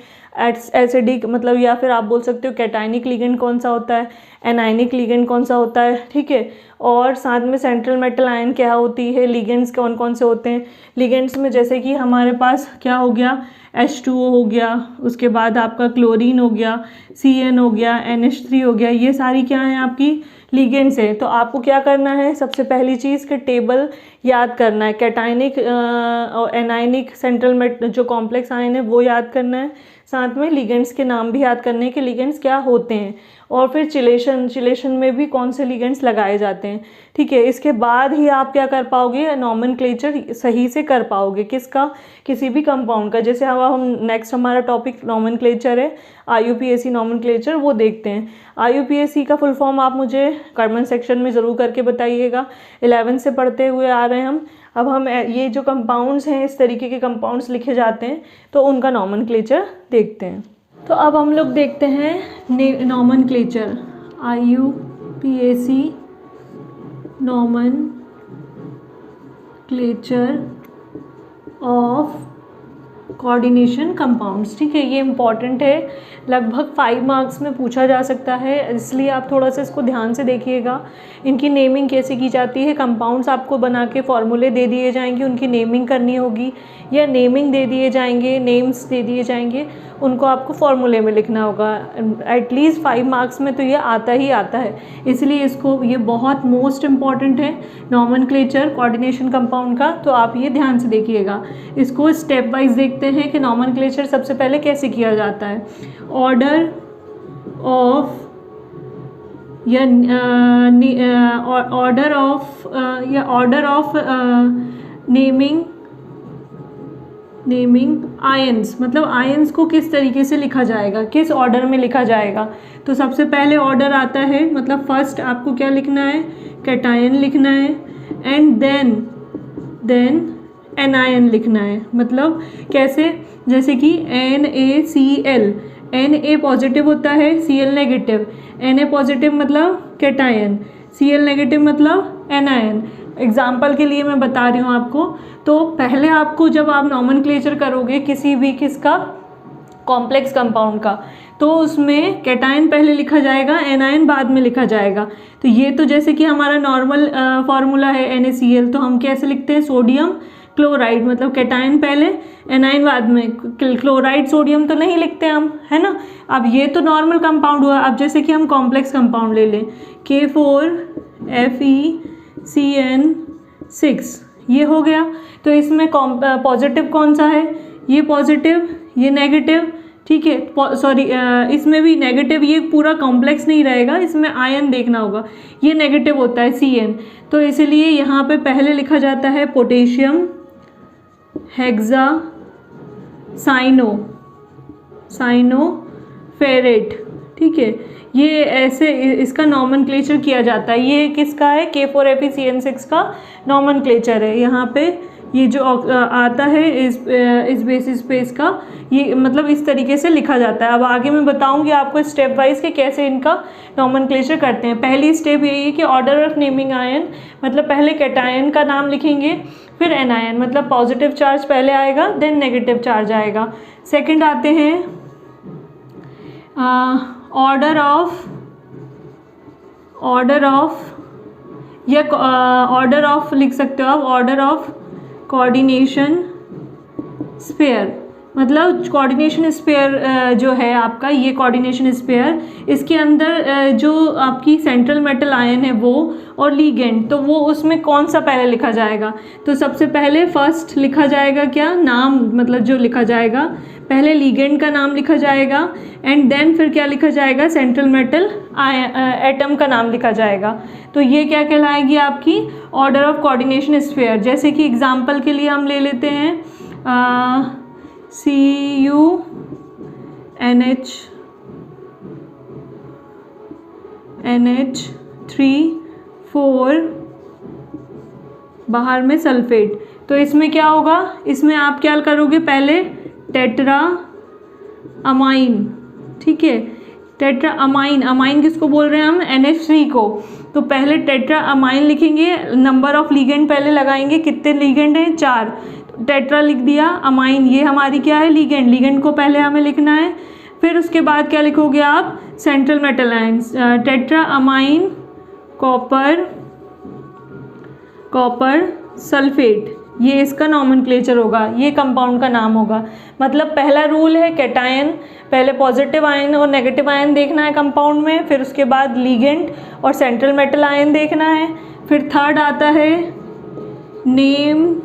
एसिडिक मतलब, या फिर आप बोल सकते हो कैटाइनिक लिगेंड कौन सा होता है, एनाइनिक लिगेंड कौन सा होता है, ठीक है, और साथ में सेंट्रल मेटल आयन क्या होती है, लिगेंड्स कौन कौन से होते हैं। लिगेंड्स में जैसे कि हमारे पास क्या हो गया, H2O हो गया, उसके बाद आपका क्लोरीन हो गया, CN हो गया, NH3 हो गया, ये सारी क्या है आपकी लिगेंड्स है। तो आपको क्या करना है, सबसे पहली चीज़ कि टेबल याद करना है, कैटाइनिक और एनाइनिक सेंट्रल मेट जो कॉम्प्लेक्स आयन है वो याद करना है, साथ में लिगेंड्स के नाम भी याद करने हैं कि लिगेंड्स क्या होते हैं, और फिर चिलेशन में भी कौन से लिगेंड्स लगाए जाते हैं, ठीक है। इसके बाद ही आप क्या कर पाओगे, नॉमेनक्लेचर सही से कर पाओगे, किसका, किसी भी कंपाउंड का। जैसे हम नेक्स्ट हमारा टॉपिक नॉमेनक्लेचर है, IUPAC नॉमेनक्लेचर, वो देखते हैं। IUPAC का फुल फॉर्म आप मुझे कमेंट सेक्शन में ज़रूर करके बताइएगा। 11 से पढ़ते हुए आ रहे हैं हम, अब हम ये जो कंपाउंड्स हैं, इस तरीके के कंपाउंड्स लिखे जाते हैं, तो उनका नॉमेनक्लेचर देखते हैं। तो अब हम लोग देखते हैं nomenclature, IUPAC nomenclature of coordination compounds, ठीक है। ये इंपॉर्टेंट है, लगभग 5 मार्क्स में पूछा जा सकता है, इसलिए आप थोड़ा सा इसको ध्यान से देखिएगा। इनकी नेमिंग कैसे की जाती है, कंपाउंड्स आपको बना के फॉर्मूले दे दिए जाएंगे, उनकी नेमिंग करनी होगी, या नेमिंग दे दिए जाएंगे, नेम्स दे दिए जाएंगे, उनको आपको फॉर्मूले में लिखना होगा। एटलीस्ट 5 मार्क्स में तो ये आता ही आता है, इसलिए इसको, ये बहुत मोस्ट इम्पॉर्टेंट है नॉमेनक्लेचर कोऑर्डिनेशन कंपाउंड का, तो आप ये ध्यान से देखिएगा। इसको स्टेप वाइज देखते हैं कि नॉमेनक्लेचर सबसे पहले कैसे किया जाता है। ऑर्डर ऑफ या ऑर्डर ऑफ नेमिंग आयंस, मतलब आयंस को किस तरीके से लिखा जाएगा, किस ऑर्डर में लिखा जाएगा। तो सबसे पहले ऑर्डर आता है, मतलब फर्स्ट आपको क्या लिखना है, कैटायन लिखना है, एंड देन एनायन लिखना है। मतलब कैसे, जैसे कि NaCl, Na पॉजिटिव होता है, Cl नेगेटिव, Na पॉजिटिव मतलब कैटायन, Cl नेगेटिव मतलब एनायन। एग्जाम्पल के लिए मैं बता रही हूँ आपको। तो पहले आपको, जब आप नॉमेनक्लेचर करोगे किसी भी किसका, कॉम्प्लेक्स कंपाउंड का, तो उसमें कैटायन पहले लिखा जाएगा, एनायन बाद में लिखा जाएगा। तो ये तो जैसे कि हमारा नॉर्मल फार्मूला है NaCl, तो हम कैसे लिखते हैं, सोडियम क्लोराइड, मतलब कैटायन पहले एनायन बाद में। क्लोराइड सोडियम तो नहीं लिखते हम, है ना। अब ये तो नॉर्मल कंपाउंड हुआ। अब जैसे कि हम कॉम्प्लेक्स कंपाउंड ले लें, K4FeCN6, ये हो गया। तो इसमें पॉजिटिव कौन सा है, ये पॉजिटिव, ये नेगेटिव, ठीक है। सॉरी, इसमें भी नेगेटिव, ये पूरा कॉम्प्लेक्स नहीं रहेगा, इसमें आयन देखना होगा, ये नेगेटिव होता है CN। तो इसलिए यहाँ पे पहले लिखा जाता है पोटेशियम साइनोफेरेट, ठीक है। ये ऐसे इसका नॉमेनक्लेचर किया जाता है। ये किसका है, K4FeCN6 का नॉमेनक्लेचर है। यहाँ पे ये जो आता है इस बेसिस पे इसका, ये मतलब इस तरीके से लिखा जाता है। अब आगे मैं बताऊंगी आपको स्टेप वाइज कि कैसे इनका नॉमेनक्लेचर करते हैं। पहली स्टेप यही है कि ऑर्डर ऑफ नेमिंग आयन, मतलब पहले कैटायन का नाम लिखेंगे, फिर एनायन, मतलब पॉजिटिव चार्ज पहले आएगा, देन नेगेटिव चार्ज आएगा। सेकंड आते हैं ऑर्डर ऑफ लिख सकते हो आप, ऑर्डर ऑफ कोऑर्डिनेशन स्पेयर, मतलब कोऑर्डिनेशन स्पेयर जो है आपका, ये कोऑर्डिनेशन स्पेयर, इसके अंदर जो आपकी सेंट्रल मेटल आयन है वो और लीगेंड, तो वो उसमें कौन सा पहले लिखा जाएगा? तो सबसे पहले फर्स्ट लिखा जाएगा क्या नाम, मतलब जो लिखा जाएगा पहले लीगेंड का नाम लिखा जाएगा एंड देन फिर क्या लिखा जाएगा? सेंट्रल मेटल एटम का नाम लिखा जाएगा। तो ये क्या कहलाएगी आपकी ऑर्डर ऑफ कोऑर्डिनेशन स्फीयर। जैसे कि एग्जांपल के लिए हम ले लेते हैं CuNH3 बाहर में सल्फेट। तो इसमें क्या होगा? इसमें आप क्या करोगे? पहले टेट्रा अमाइन, ठीक है, टेट्रा अमाइन, अमाइन किसको बोल रहे हैं हम? NH3 को। तो पहले टेट्रा अमाइन लिखेंगे, नंबर ऑफ लीगेंड पहले लगाएंगे, कितने लीगेंड हैं? 4, तो टेट्रा लिख दिया, अमाइन ये हमारी क्या है? लीगेंड, लीगेंड को पहले हमें लिखना है। फिर उसके बाद क्या लिखोगे आप? Central metal ions, tetra amine copper sulphate, ये इसका नॉमेनक्लेचर होगा, ये कंपाउंड का नाम होगा। मतलब पहला रूल है कैटायन, पहले पॉजिटिव आयन और नेगेटिव आयन देखना है कंपाउंड में, फिर उसके बाद लीगेंड और सेंट्रल मेटल आयन देखना है। फिर थर्ड आता है नेम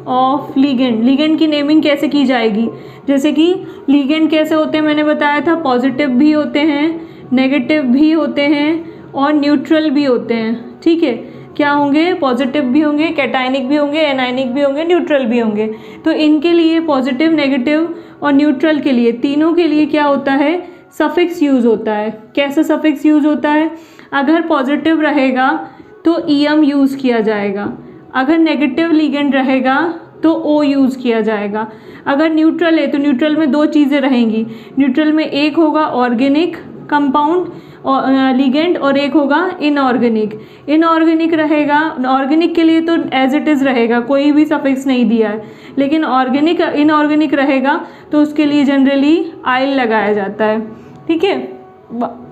ऑफ लीगेंड। लीगेंड की नेमिंग कैसे की जाएगी? जैसे कि लीगेंड कैसे होते हैं मैंने बताया था, पॉजिटिव भी होते हैं, नेगेटिव भी होते हैं और न्यूट्रल भी होते हैं, ठीक है। क्या होंगे? पॉजिटिव भी होंगे, कैटायनिक भी होंगे, एनायनिक भी होंगे, न्यूट्रल भी होंगे। तो इनके लिए पॉजिटिव, नेगेटिव और न्यूट्रल के लिए, तीनों के लिए क्या होता है? सफिक्स यूज़ होता है। कैसा सफिक्स यूज़ होता है? अगर पॉजिटिव रहेगा तो EM यूज़ किया जाएगा, अगर नेगेटिव लीगेंड रहेगा तो O यूज़ किया जाएगा। अगर न्यूट्रल है तो न्यूट्रल में 2 चीज़ें रहेंगी, न्यूट्रल में एक होगा ऑर्गेनिक कंपाउंड और लीगेंड और एक होगा इनऑर्गेनिक। इनऑर्गेनिक रहेगा, ऑर्गेनिक के लिए तो एज इट इज़ रहेगा, कोई भी सफिक्स नहीं दिया है, लेकिन ऑर्गेनिक इनऑर्गेनिक रहेगा तो उसके लिए जनरली आइल लगाया जाता है, ठीक है,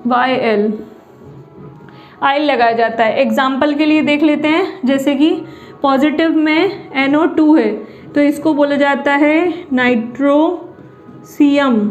YL आइल लगाया जाता है। एग्जाम्पल के लिए देख लेते हैं, जैसे कि पॉजिटिव में NO2 है तो इसको बोला जाता है नाइट्रोसियम,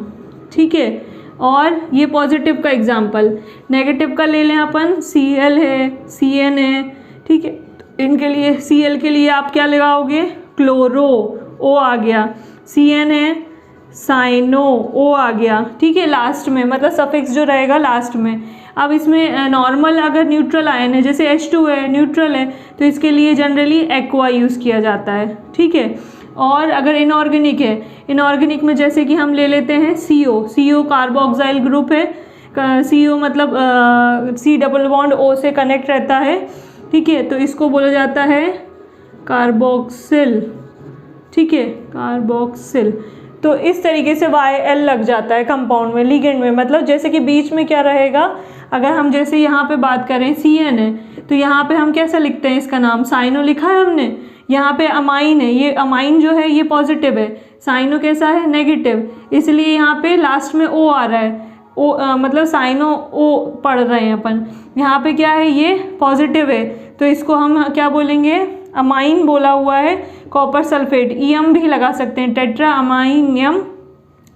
ठीक है। और ये पॉजिटिव का एग्जाम्पल, नेगेटिव का ले लें अपन, Cl है, Cn है, ठीक है। तो इनके लिए Cl के लिए आप क्या लगाओगे? क्लोरो, O आ गया, Cn है साइनो, O आ गया, ठीक है, लास्ट में, मतलब सफिक्स जो रहेगा लास्ट में। अब इसमें नॉर्मल अगर न्यूट्रल आयन है, जैसे H2 है, न्यूट्रल है, तो इसके लिए जनरली एक्वा यूज़ किया जाता है, ठीक है। और अगर इनऑर्गेनिक है, इनऑर्गेनिक में जैसे कि हम ले लेते हैं CO कार्बोक्साइल ग्रुप है, CO मतलब C डबल बॉन्ड O से कनेक्ट रहता है, ठीक है, तो इसको बोला जाता है कार्बोक्सिल, ठीक है, कार्बोक्सिल। तो इस तरीके से YL लग जाता है कंपाउंड में, लीगेंड में, मतलब जैसे कि बीच में क्या रहेगा, अगर हम जैसे यहाँ पे बात करें Cn है तो यहाँ पे हम कैसा लिखते हैं? इसका नाम साइनो लिखा है हमने, यहाँ पे अमाइन है, ये अमाइन जो है ये पॉजिटिव है, साइनो कैसा है? नेगेटिव, इसलिए यहाँ पे लास्ट में O आ रहा है, मतलब साइनो O पढ़ रहे हैं अपन। यहाँ पे क्या है? ये पॉजिटिव है, तो इसको हम क्या बोलेंगे? अमाइन बोला हुआ है कॉपर सल्फेट, EM भी लगा सकते हैं, टेट्रा अमाइनियम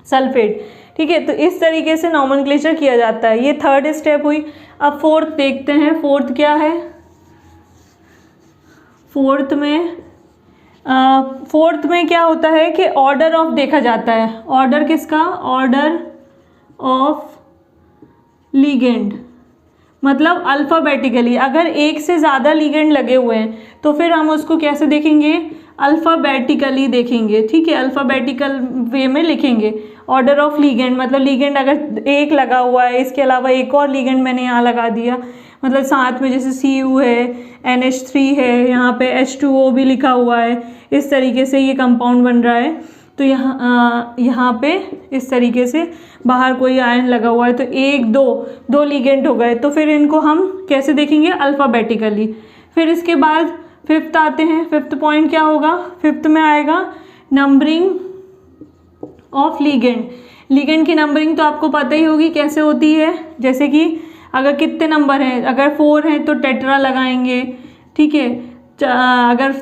सल्फेट, ठीक है। तो इस तरीके से नॉमेनक्लेचर किया जाता है। ये थर्ड स्टेप हुई। अब फोर्थ देखते हैं, फोर्थ क्या है? फोर्थ में क्या होता है कि ऑर्डर ऑफ देखा जाता है। ऑर्डर किसका? ऑर्डर ऑफ लीगेंड, मतलब अल्फ़ाबेटिकली। अगर एक से ज़्यादा लीगेंड लगे हुए हैं तो फिर हम उसको कैसे देखेंगे? अल्फ़ाबेटिकली देखेंगे, ठीक है, अल्फ़ाबेटिकल वे में लिखेंगे। ऑर्डर ऑफ लीगेंड मतलब लीगेंड अगर एक लगा हुआ है, इसके अलावा एक और लीगेंड मैंने यहाँ लगा दिया, मतलब साथ में जैसे Cu है, NH3 है, यहाँ पे H2O भी लिखा हुआ है, इस तरीके से ये कंपाउंड बन रहा है। तो यहाँ पे इस तरीके से बाहर कोई आयन लगा हुआ है तो एक दो लीगेंड हो गए, तो फिर इनको हम कैसे देखेंगे? अल्फ़ाबेटिकली। फिर इसके बाद फिफ्थ आते हैं। फिफ्थ पॉइंट क्या होगा? फिफ्थ में आएगा नंबरिंग ऑफ लीगेंड। लीगेंड की नंबरिंग तो आपको पता ही होगी कैसे होती है, जैसे कि अगर कितने नंबर हैं, अगर 4 हैं तो टेट्रा लगाएंगे, ठीक है, अगर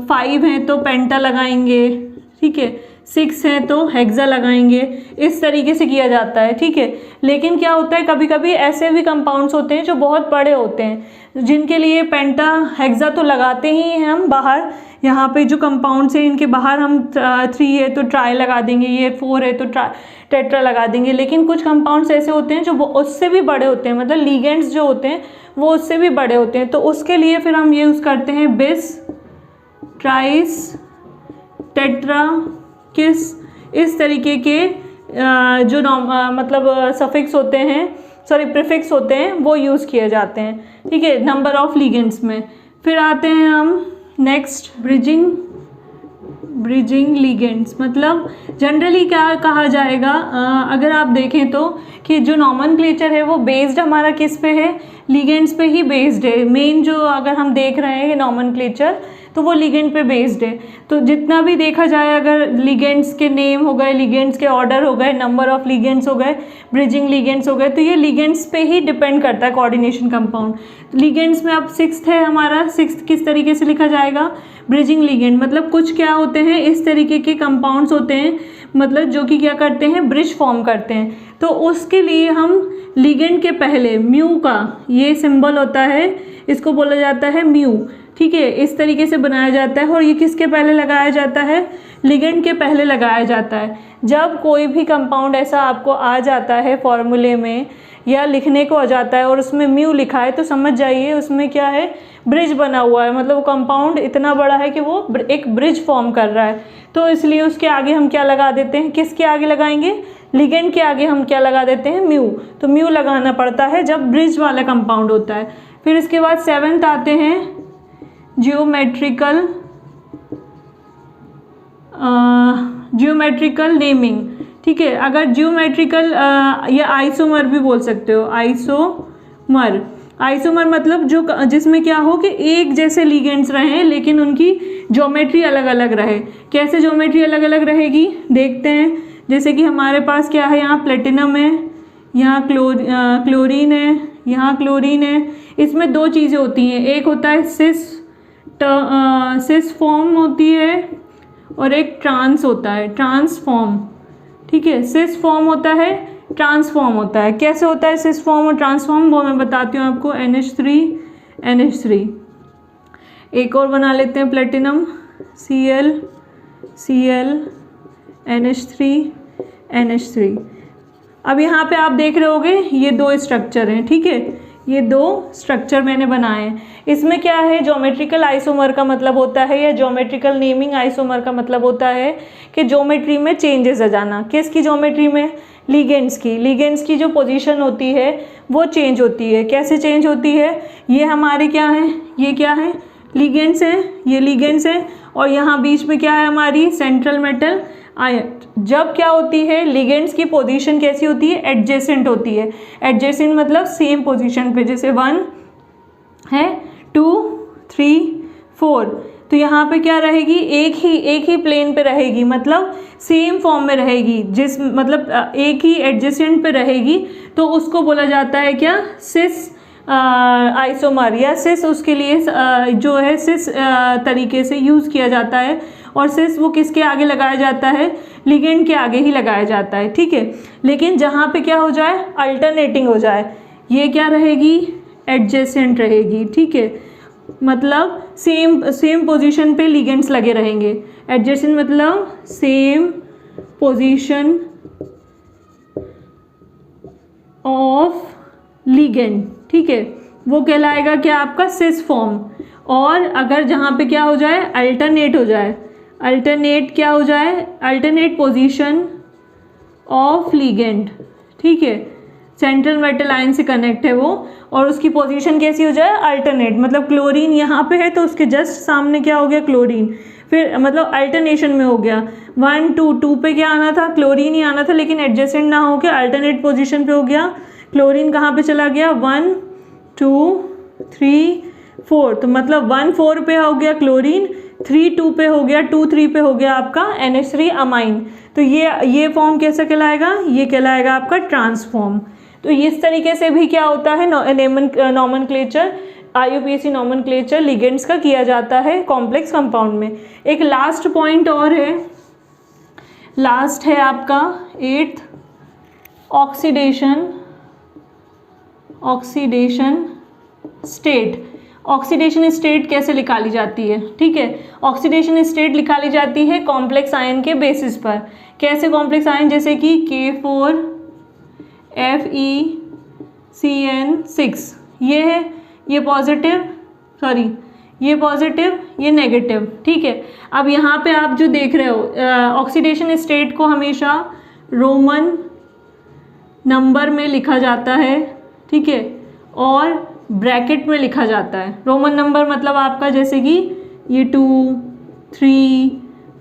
5 हैं तो पेंटा लगाएंगे, ठीक है, 6 है तो हेक्सा लगाएंगे, इस तरीके से किया जाता है, ठीक है। लेकिन क्या होता है, कभी कभी ऐसे भी कंपाउंड्स होते हैं जो बहुत बड़े होते हैं, जिनके लिए पेंटा हेक्सा तो लगाते ही हैं हम बाहर। यहाँ पे जो कंपाउंड्स हैं इनके बाहर हम 3 है तो ट्राई लगा देंगे, ये 4 है तो टेट्रा लगा देंगे। लेकिन कुछ कंपाउंड्स ऐसे होते हैं जो उससे भी बड़े होते हैं, मतलब लिगेंड्स जो होते हैं वो उससे भी बड़े होते हैं, तो उसके लिए फिर हम यूज़ करते हैं बिस, ट्राइस, टेट्रा, किस, इस तरीके के जो मतलब सफिक्स होते हैं, सॉरी प्रीफिक्स होते हैं, वो यूज़ किए जाते हैं, ठीक है, नंबर ऑफ लिगेंड्स में। फिर आते हैं हम नेक्स्ट, ब्रिजिंग लिगेंड्स, मतलब जनरली क्या कहा जाएगा, अगर आप देखें तो कि जो नॉमेनक्लेचर है वो बेस्ड हमारा किस पे है, लिगेंड्स पे ही बेस्ड है। मेन जो अगर हम देख रहे हैं नॉमेनक्लेचर तो वो लिगेंड पे बेस्ड है। तो जितना भी देखा जाए, अगर लिगेंड्स के नेम हो गए, लिगेंड्स के ऑर्डर हो गए, नंबर ऑफ लिगेंड्स हो गए, ब्रिजिंग लिगेंड्स हो गए, तो ये लिगेंड्स पे ही डिपेंड करता है कोऑर्डिनेशन कंपाउंड। लिगेंड्स में अब 6th है हमारा, 6th किस तरीके से लिखा जाएगा, ब्रिजिंग लिगेंड, मतलब कुछ क्या होते हैं, इस तरीके के कंपाउंड्स होते हैं, मतलब जो कि क्या करते हैं, ब्रिज फॉर्म करते हैं। तो उसके लिए हम लिगेंड के पहले म्यू का ये सिंबल होता है, इसको बोला जाता है म्यू, ठीक है, इस तरीके से बनाया जाता है। और ये किसके पहले लगाया जाता है, लिगेंड के पहले लगाया जाता है। जब कोई भी कंपाउंड ऐसा आपको आ जाता है फॉर्मूले में या लिखने को आ जाता है और उसमें म्यू लिखा है, तो समझ जाइए उसमें क्या है, ब्रिज बना हुआ है, मतलब वो कंपाउंड इतना बड़ा है कि वो एक ब्रिज फॉर्म कर रहा है। तो इसलिए उसके आगे हम क्या लगा देते हैं, किसके आगे लगाएंगे, लिगेंड के आगे हम क्या लगा देते हैं, म्यू। तो म्यू लगाना पड़ता है जब ब्रिज वाला कंपाउंड होता है। फिर इसके बाद 7th आते हैं जियोमेट्रिकल नेमिंग, ठीक है। अगर जियोमेट्रिकल या आइसोमर भी बोल सकते हो, आइसोमर मतलब जो जिसमें क्या हो कि एक जैसे लिगेंड्स रहें लेकिन उनकी ज्योमेट्री अलग अलग रहे। कैसे ज्योमेट्री अलग अलग रहेगी देखते हैं। जैसे कि हमारे पास क्या है, यहाँ प्लेटिनम है, यहाँ क्लोरीन है, यहाँ क्लोरीन है। इसमें 2 चीज़ें होती हैं, एक होता है सिस फॉर्म होती है और एक ट्रांस होता है, ट्रांसफॉर्म, ठीक है। सिस फॉर्म होता है, ट्रांसफॉर्म होता है। कैसे होता है सिस फॉर्म और ट्रांसफॉर्म, वो मैं बताती हूँ आपको। NH3 एक और बना लेते हैं, प्लेटिनम Cl NH3 अब यहाँ पे आप देख रहे होगे ये 2 स्ट्रक्चर हैं, ठीक है, ये 2 स्ट्रक्चर मैंने बनाए हैं। इसमें क्या है, ज्योमेट्रिकल आइसोमर का मतलब होता है, या ज्योमेट्रिकल नेमिंग आइसोमर का मतलब होता है कि ज्योमेट्री में चेंजेस आ जाना। किसकी ज्योमेट्री में, लिगेंड्स की जो पोजीशन होती है वो चेंज होती है। कैसे चेंज होती है, ये हमारे क्या है, ये क्या है, लिगेंड्स हैं, ये लिगेंड्स हैं, और यहाँ बीच में क्या है हमारी सेंट्रल मेटल आयन। जब क्या होती है, लिगेंड्स की पोजीशन कैसी होती है, एडजेसेंट होती है। एडजेसेंट मतलब सेम पोजीशन पे, जैसे 1 है, 2, 3, 4, तो यहाँ पे क्या रहेगी, एक ही प्लेन पे रहेगी, मतलब सेम फॉर्म में रहेगी, जिस मतलब एक ही एडजेसेंट पे रहेगी, तो उसको बोला जाता है क्या, सिस आइसोमर, या सिस उसके लिए जो है सिस तरीके से यूज़ किया जाता है। और सिस वो किसके आगे लगाया जाता है, लिगेंड के आगे ही लगाया जाता है, ठीक है। लेकिन जहाँ पे क्या हो जाए, अल्टरनेटिंग हो जाए, ये क्या रहेगी, एडजेसेंट रहेगी, ठीक है, मतलब सेम पोजीशन पे लिगेंड्स लगे रहेंगे। एडजेसेंट मतलब सेम पोजीशन ऑफ लिगेंड, ठीक है, वो कहलाएगा क्या, आपका सिस फॉर्म। और अगर जहाँ पे क्या हो जाए, अल्टरनेट हो जाए, अल्टरनेट क्या हो जाए, अल्टरनेट पोजीशन ऑफ लिगेंड, ठीक है, सेंट्रल मेटल आयन से कनेक्ट है वो, और उसकी पोजीशन कैसी हो जाए, अल्टरनेट, मतलब क्लोरीन यहाँ पे है तो उसके जस्ट सामने क्या हो गया, क्लोरीन, फिर मतलब अल्टरनेशन में हो गया। 1 2 पे क्या आना था, क्लोरीन ही आना था, लेकिन एडजेसेंट ना हो के अल्टरनेट पोजीशन पे हो गया। क्लोरीन कहाँ पे चला गया, 1 2 3 4, तो मतलब 1 4 पे हो गया क्लोरीन, 3 2 पे हो गया, 2 3 पे हो गया आपका NH3 अमाइन। तो ये फॉर्म कैसा कहलाएगा, ये कहलाएगा आपका ट्रांसफॉर्म। तो इस तरीके से भी क्या होता है, नॉमेनक्लेचर, IUPAC नॉमेनक्लेचर लिगेंड्स का किया जाता है कॉम्प्लेक्स कंपाउंड में। एक लास्ट पॉइंट और है, लास्ट है आपका 8th oxidation state. Oxidation state कैसे निकाली जाती है? ठीक है, ऑक्सीडेशन स्टेट निकाली जाती है कॉम्प्लेक्स आयन के बेसिस पर। कैसे कॉम्प्लेक्स आयन? जैसे कि K4FeCN6, ये है, ये पॉजिटिव, सॉरी ये पॉजिटिव, ये नेगेटिव। ठीक है, अब यहाँ पे आप जो देख रहे हो ऑक्सीडेशन स्टेट को हमेशा रोमन नंबर में लिखा जाता है। ठीक है, और ब्रैकेट में लिखा जाता है। रोमन नंबर मतलब आपका जैसे कि ये 2, 3,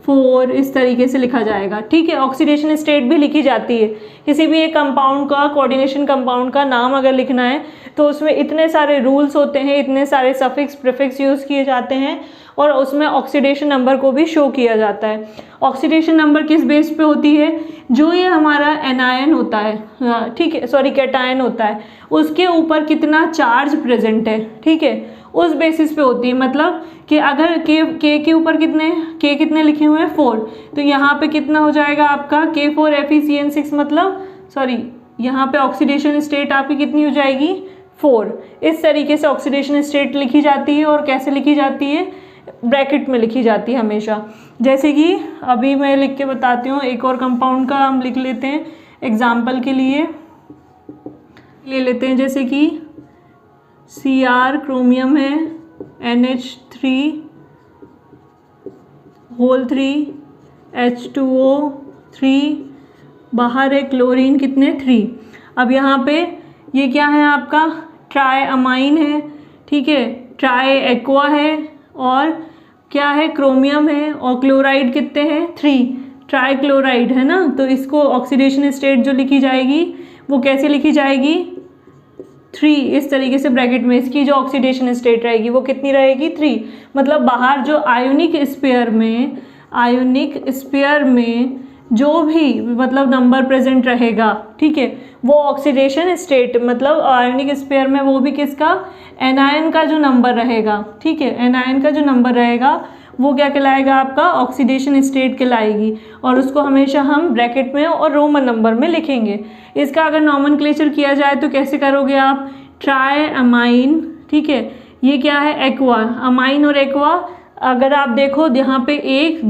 4 इस तरीके से लिखा जाएगा। ठीक है, ऑक्सीडेशन स्टेट भी लिखी जाती है। किसी भी एक कंपाउंड का, कोऑर्डिनेशन कंपाउंड का नाम अगर लिखना है तो उसमें इतने सारे रूल्स होते हैं, इतने सारे सफिक्स प्रीफिक्स यूज़ किए जाते हैं और उसमें ऑक्सीडेशन नंबर को भी शो किया जाता है। ऑक्सीडेशन नंबर किस बेस पे होती है? जो ये हमारा एनायन होता है, ठीक है, सॉरी कैटायन होता है, उसके ऊपर कितना चार्ज प्रेजेंट है। ठीक है, उस बेसिस पे होती है। मतलब कि अगर के ऊपर कितने लिखे हुए हैं 4, तो यहाँ पे कितना हो जाएगा आपका K4FeCN6, मतलब सॉरी यहाँ पे ऑक्सीडेशन स्टेट आपकी कितनी हो जाएगी 4। इस तरीके से ऑक्सीडेशन स्टेट लिखी जाती है। और कैसे लिखी जाती है? ब्रैकेट में लिखी जाती है हमेशा। जैसे कि अभी मैं लिख के बताती हूँ, एक और कंपाउंड का हम लिख लेते हैं एग्जाम्पल के लिए, ले लेते हैं जैसे कि Cr क्रोमियम है, NH3 H2O3, बाहर है क्लोरीन कितने 3। अब यहाँ पे ये क्या है आपका ट्राई अमाइन है। ठीक है, ट्राई एक्वा है और क्या है क्रोमियम है और क्लोराइड कितने हैं 3, ट्राई क्लोराइड है ना। तो इसको ऑक्सीडेशन स्टेट जो लिखी जाएगी वो कैसे लिखी जाएगी 3, इस तरीके से ब्रैकेट में इसकी जो ऑक्सीडेशन स्टेट रहेगी वो कितनी रहेगी 3। मतलब बाहर जो आयोनिक स्पेयर में जो भी मतलब नंबर प्रेजेंट रहेगा, ठीक है, वो ऑक्सीडेशन स्टेट मतलब आयोनिक स्पेयर में वो भी किसका, एनायन का जो नंबर रहेगा। ठीक है, एनायन का जो नंबर रहेगा वो क्या कहलाएगा आपका ऑक्सीडेशन स्टेट कहलाएगी। और उसको हमेशा हम ब्रैकेट में और रोमन नंबर में लिखेंगे। इसका अगर नॉमेनक्लेचर किया जाए तो कैसे करोगे आप? ट्राई अमाइन, ठीक है, ये क्या है एक्वा, अमाइन और एक्वा। अगर आप देखो यहाँ पे 1,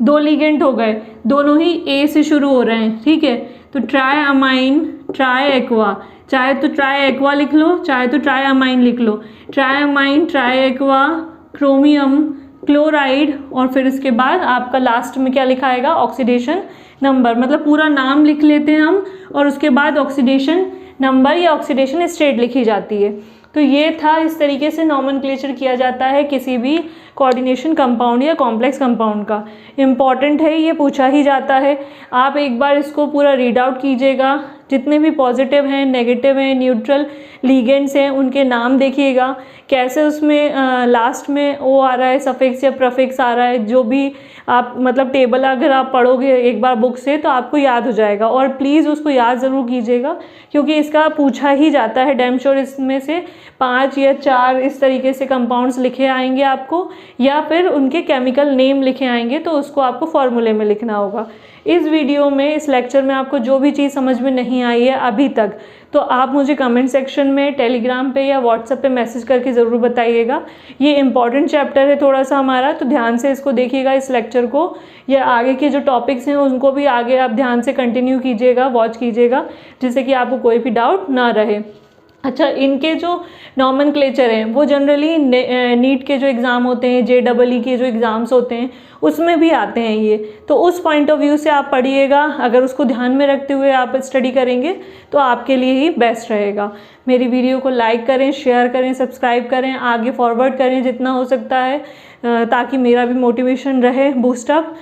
2 लिगेंड हो गए, दोनों ही ए से शुरू हो रहे हैं। ठीक है, तो ट्राई अमाइन ट्राई एक्वा, चाहे तो ट्राई एक्वा लिख लो, चाहे तो ट्राई अमाइन लिख लो। Triamine triaqua chromium chloride, और फिर इसके बाद आपका लास्ट में क्या लिखा आएगा ऑक्सीडेशन नंबर। मतलब पूरा नाम लिख लेते हैं हम और उसके बाद ऑक्सीडेशन नंबर या ऑक्सीडेशन स्टेट लिखी जाती है। तो ये था, इस तरीके से नॉमेनक्लेचर किया जाता है किसी भी कोऑर्डिनेशन कंपाउंड या कॉम्प्लेक्स कंपाउंड का। इम्पॉर्टेंट है, ये पूछा ही जाता है। आप एक बार इसको पूरा रीड आउट कीजिएगा, जितने भी पॉजिटिव हैं, नेगेटिव हैं, न्यूट्रल लीगेंड्स हैं, उनके नाम देखिएगा, कैसे उसमें लास्ट में ओ आ रहा है, सफिक्स या प्रफिक्स आ रहा है, जो भी आप मतलब टेबल अगर आप पढ़ोगे एक बार बुक से तो आपको याद हो जाएगा। और प्लीज़ उसको याद ज़रूर कीजिएगा क्योंकि इसका पूछा ही जाता है। डैम श्योर इसमें से 5 या 4 इस तरीके से कंपाउंड्स लिखे आएंगे आपको, या फिर उनके केमिकल नेम लिखे आएंगे, तो उसको आपको फॉर्मूले में लिखना होगा। इस वीडियो में, इस लेक्चर में आपको जो भी चीज़ समझ में नहीं आई है अभी तक, तो आप मुझे कमेंट सेक्शन में, टेलीग्राम पे या व्हाट्सएप पे मैसेज करके ज़रूर बताइएगा। ये इंपॉर्टेंट चैप्टर है थोड़ा सा हमारा, तो ध्यान से इसको देखिएगा इस लेक्चर को, या आगे के जो टॉपिक्स हैं उनको भी आगे आप ध्यान से कंटिन्यू कीजिएगा, वॉच कीजिएगा, जिससे कि आपको कोई भी डाउट ना रहे। अच्छा, इनके जो नॉमेनक्लेचर हैं वो जनरली नीट के जो एग्ज़ाम होते हैं, JEE के जो एग्ज़ाम्स होते हैं उसमें भी आते हैं ये, तो उस पॉइंट ऑफ व्यू से आप पढ़िएगा। अगर उसको ध्यान में रखते हुए आप स्टडी करेंगे तो आपके लिए ही बेस्ट रहेगा। मेरी वीडियो को लाइक करें, शेयर करें, सब्सक्राइब करें, आगे फॉरवर्ड करें जितना हो सकता है, ताकि मेरा भी मोटिवेशन रहे बूस्टअप।